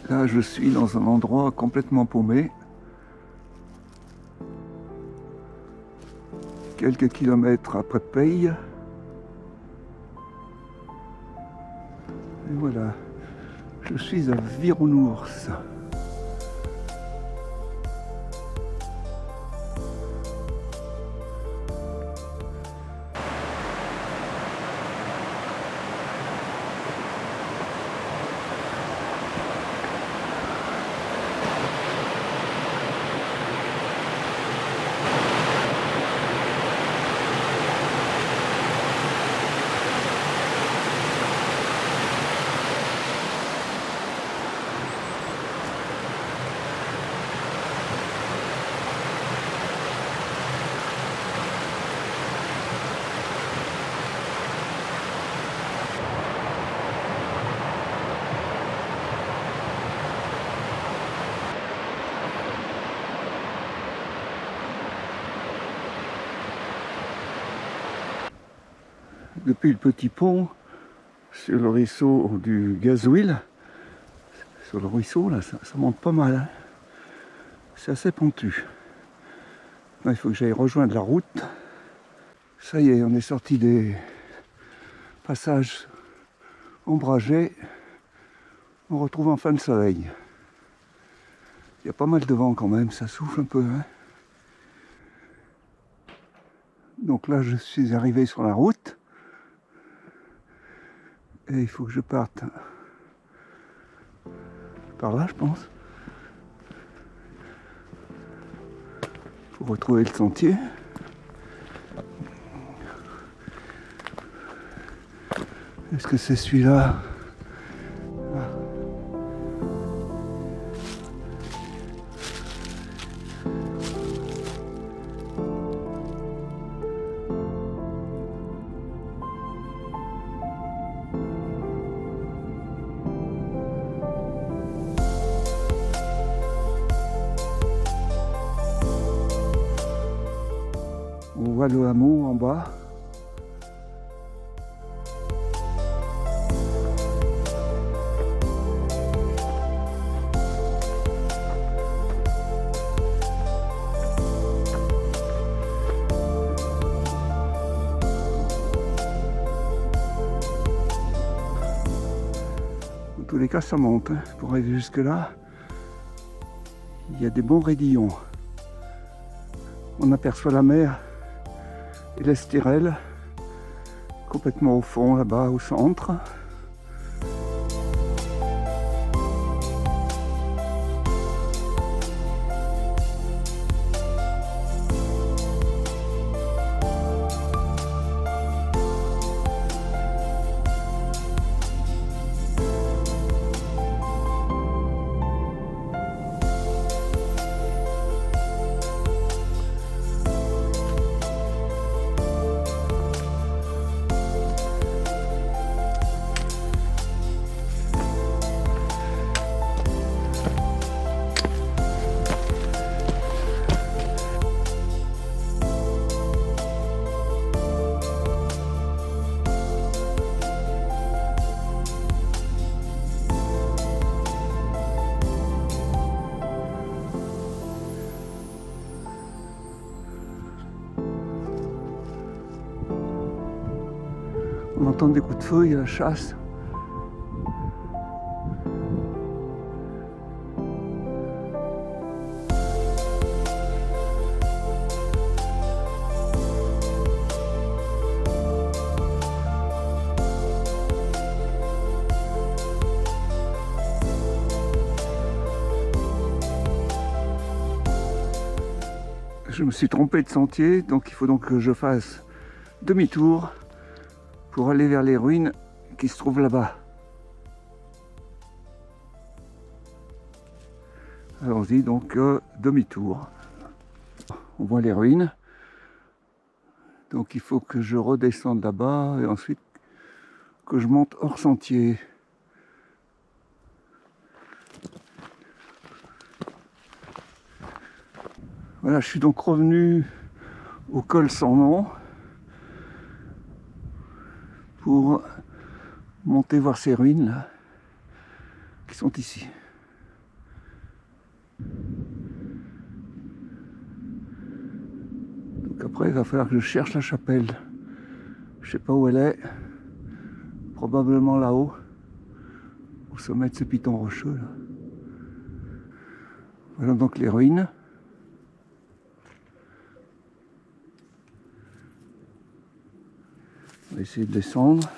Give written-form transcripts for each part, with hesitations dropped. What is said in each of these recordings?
Là, je suis dans un endroit complètement paumé. Quelques kilomètres après Peille. Et voilà, je suis à Viron-Ours. Depuis le petit pont, sur le ruisseau du Gazouil, sur le ruisseau, là, ça monte pas mal. Hein. C'est assez pentu. Là, il faut que j'aille rejoindre la route. Ça y est, on est sorti des passages ombragés. On retrouve enfin le soleil. Il y a pas mal de vent quand même, ça souffle un peu. Hein. Donc là, je suis arrivé sur la route. Et il faut que je parte par là, je pense. Pour retrouver le sentier. Est-ce que c'est celui-là? On voit le hameau en bas. Dans tous les cas, ça monte. Hein. Pour arriver jusque là, il y a des bons raidillons. On aperçoit la mer et l'Estérel complètement au fond, là-bas, au centre. On entend des coups de feu, il y a la chasse. Je me suis trompé de sentier, donc il faut donc que je fasse demi-tour pour aller vers les ruines qui se trouvent là-bas. Allons-y, donc demi-tour. On voit les ruines. Donc il faut que je redescende là-bas et ensuite que je monte hors sentier. Voilà, je suis donc revenu au col sans nom pour monter voir ces ruines là, qui sont ici. Après, il va falloir que je cherche la chapelle. Je sais pas où elle est. Probablement là-haut, au sommet de ce piton rocheux. Là. Voilà donc les ruines. On va essayer de descendre.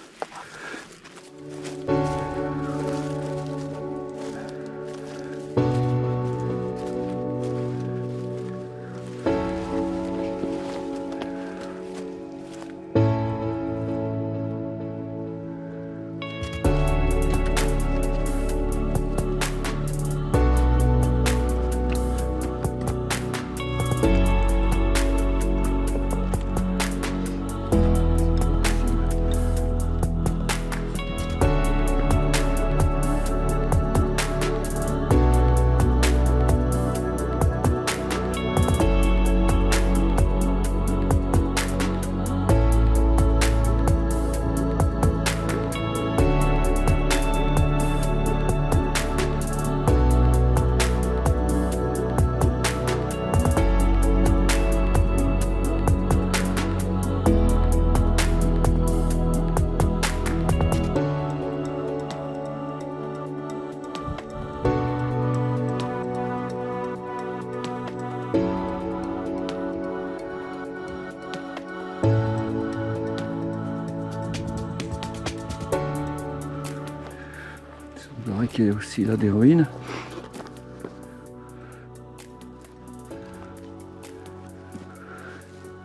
Il semblerait qu'il y ait aussi là des ruines.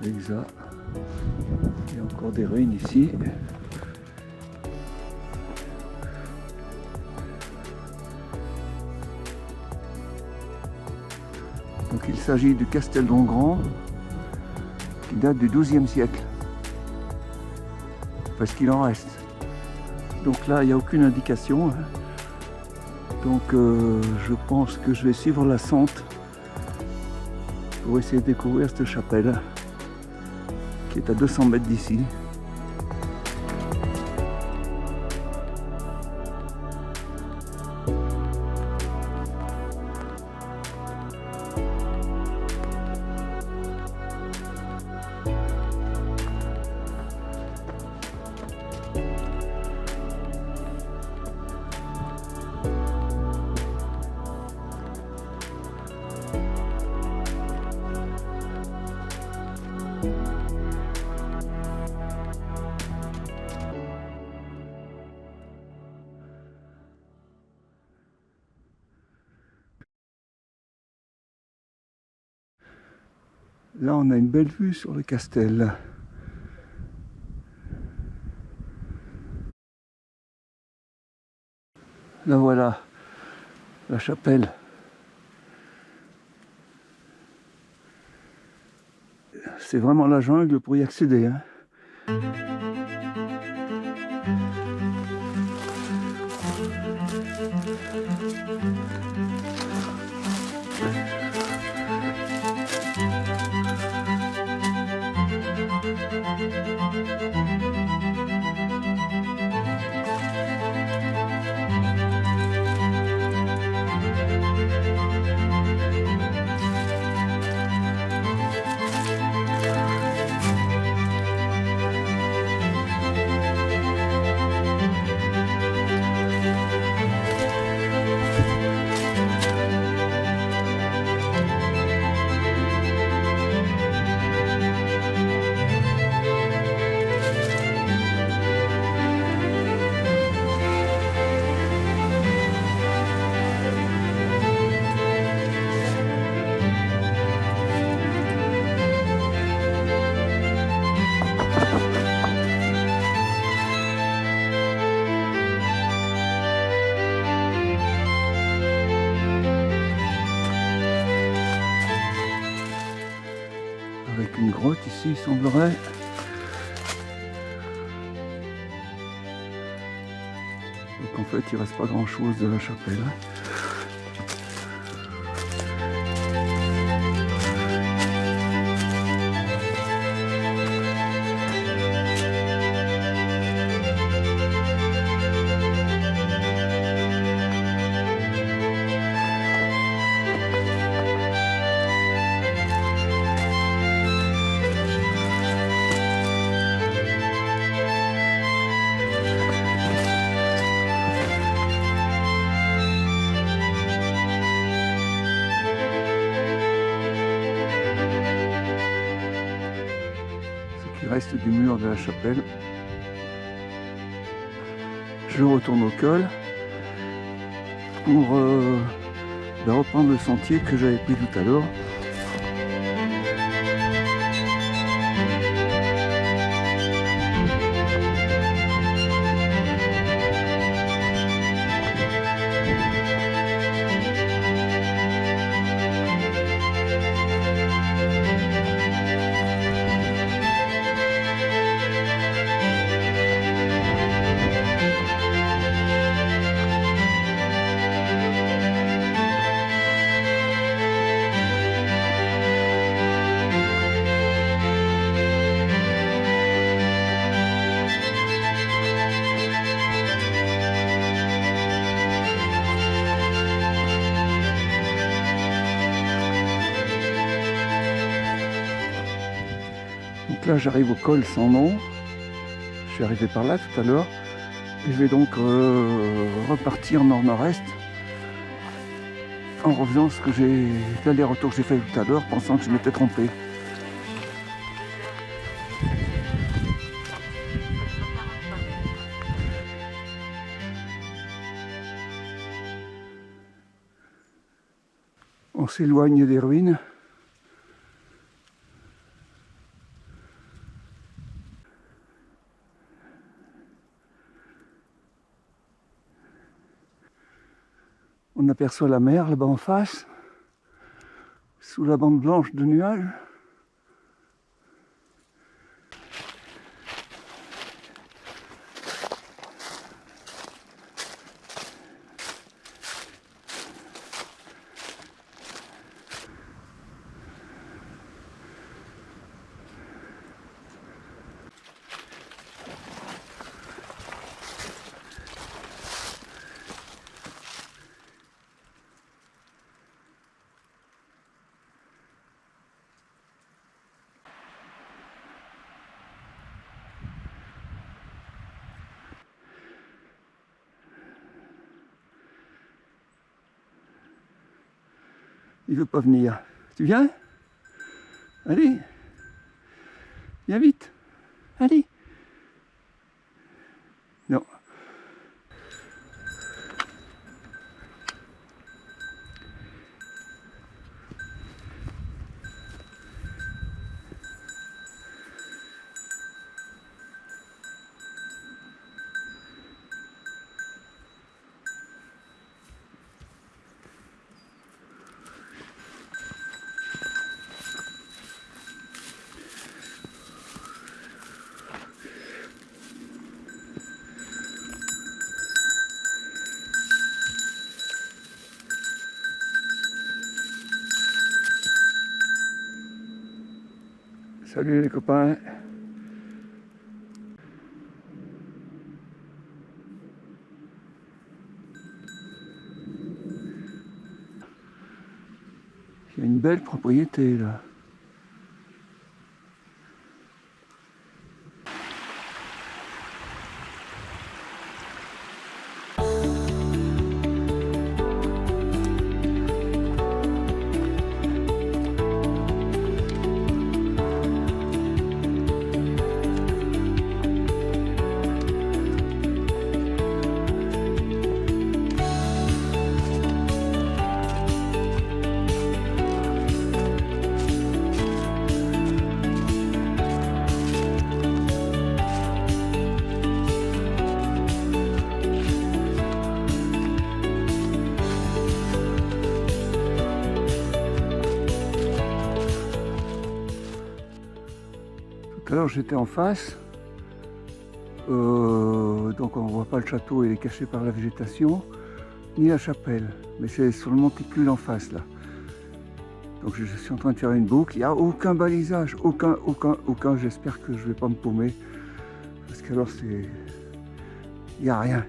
Exact. Il y a encore des ruines ici. Donc il s'agit du Castel d'Ongrand qui date du XIIe siècle. Parce qu'il en reste. Donc là, il n'y a aucune indication. Donc je pense que je vais suivre la sente pour essayer de découvrir cette chapelle qui est à 200 mètres d'ici. Là, on a une belle vue sur le Castel. Là, voilà la chapelle. C'est vraiment la jungle pour y accéder. Hein. Avec une grotte ici, il semblerait. Donc en fait, il reste pas grand chose de la chapelle. reste du mur de la chapelle. Je retourne au col pour reprendre le sentier que j'avais pris tout à l'heure. Donc là j'arrive au col sans nom, je suis arrivé par là tout à l'heure, et je vais donc repartir nord-nord-est en refaisant ce que l'aller-retour que j'ai fait tout à l'heure, pensant que je m'étais trompé. On s'éloigne des ruines. On aperçoit la mer là-bas en face, sous la bande blanche de nuages. Il veut pas venir. Tu viens? Allez. Viens vite. Allez. Non. Salut les copains. Il y a une belle propriété là. Tout à l'heure j'étais en face, donc on ne voit pas le château, il est caché par la végétation, ni la chapelle, mais c'est sur le monticule en face là. Donc je suis en train de faire une boucle, il n'y a aucun balisage, aucun, j'espère que je ne vais pas me paumer, parce qu'alors c'est... il n'y a rien.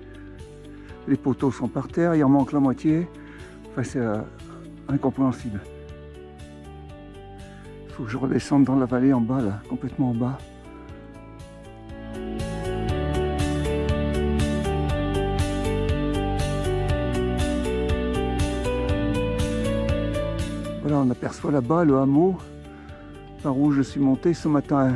Les poteaux sont par terre, il en manque la moitié, enfin c'est incompréhensible. Il faut que je redescende dans la vallée en bas, là, complètement en bas. Voilà, on aperçoit là-bas le hameau par où je suis monté ce matin.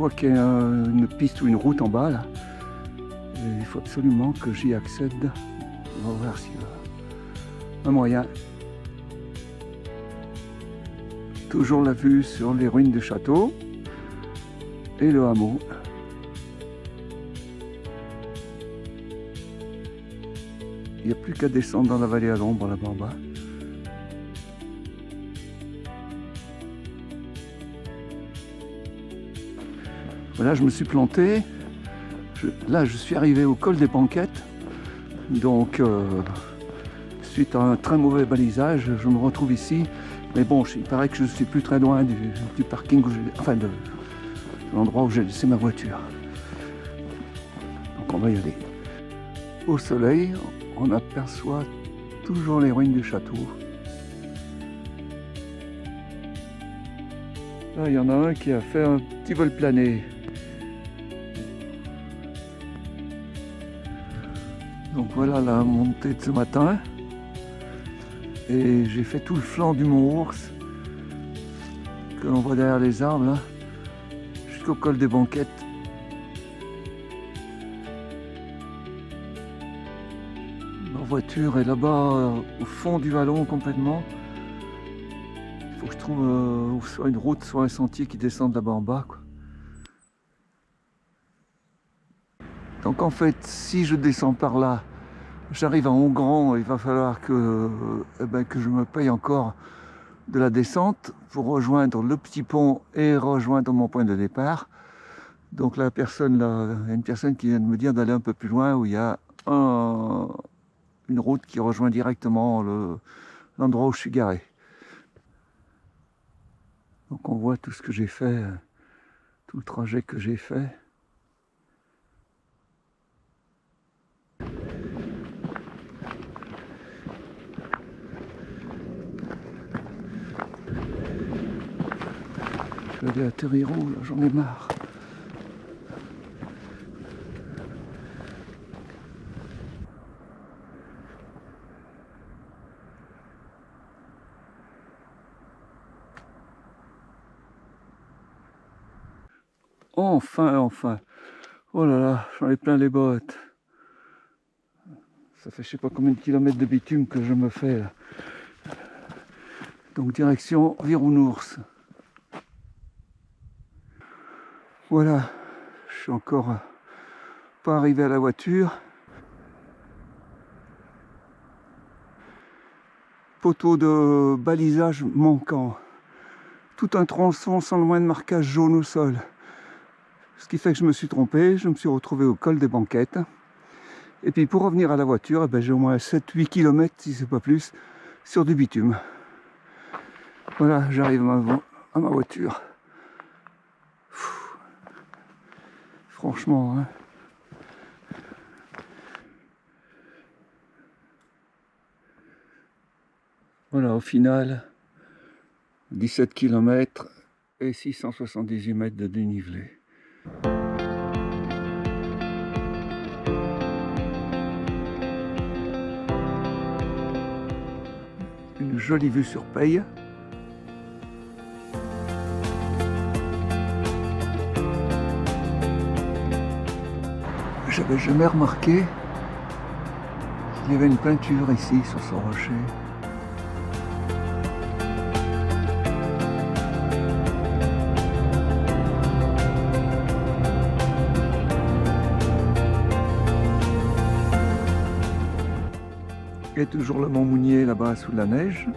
vois qu'il y a une piste ou une route en bas là. Et il faut absolument que j'y accède. On va voir s'il y a un moyen. Toujours la vue sur les ruines du château et le hameau. Il n'y a plus qu'à descendre dans la vallée à l'ombre là-bas en bas. Voilà, je me suis planté. Là, je suis arrivé au col des Banquettes. Donc, suite à un très mauvais balisage, je me retrouve ici. Mais bon, il paraît que je suis plus très loin du parking, enfin de l'endroit où j'ai laissé ma voiture. Donc on va y aller. Au soleil, on aperçoit toujours les ruines du château. Là, il y en a un qui a fait un petit vol plané. Donc voilà la montée de ce matin. Et j'ai fait tout le flanc du mont Ours que l'on voit derrière les arbres là, jusqu'au col des Banquettes. Ma voiture est là-bas au fond du vallon complètement. Il faut que je trouve soit une route, soit un sentier qui descend là-bas en bas, quoi. Donc en fait, si je descends par là, j'arrive à Hongran, il va falloir que je me paye encore de la descente pour rejoindre le petit pont et rejoindre mon point de départ. Donc la personne là, il y a une personne qui vient de me dire d'aller un peu plus loin où il y a une route qui rejoint directement l'endroit où je suis garé. Donc on voit tout ce que j'ai fait, tout le trajet que j'ai fait. Je vais aller atterrir où là, j'en ai marre. Enfin. Oh là là, j'en ai plein les bottes. Ça fait je sais pas combien de kilomètres de bitume que je me fais là. Donc direction Virounours. Voilà, je suis encore pas arrivé à la voiture. Poteau de balisage manquant. Tout un tronçon sans le moindre marquage jaune au sol. Ce qui fait que je me suis trompé, je me suis retrouvé au col des Banquettes. Et puis pour revenir à la voiture, j'ai au moins 7-8 km, si c'est pas plus, sur du bitume. Voilà, j'arrive à ma voiture. Franchement, hein. Voilà, au final, 17 km et 678 mètres de dénivelé. Une jolie vue sur Peille. J'avais jamais remarqué qu'il y avait une peinture ici sur ce rocher. Il y a toujours le mont Mounier là-bas sous la neige.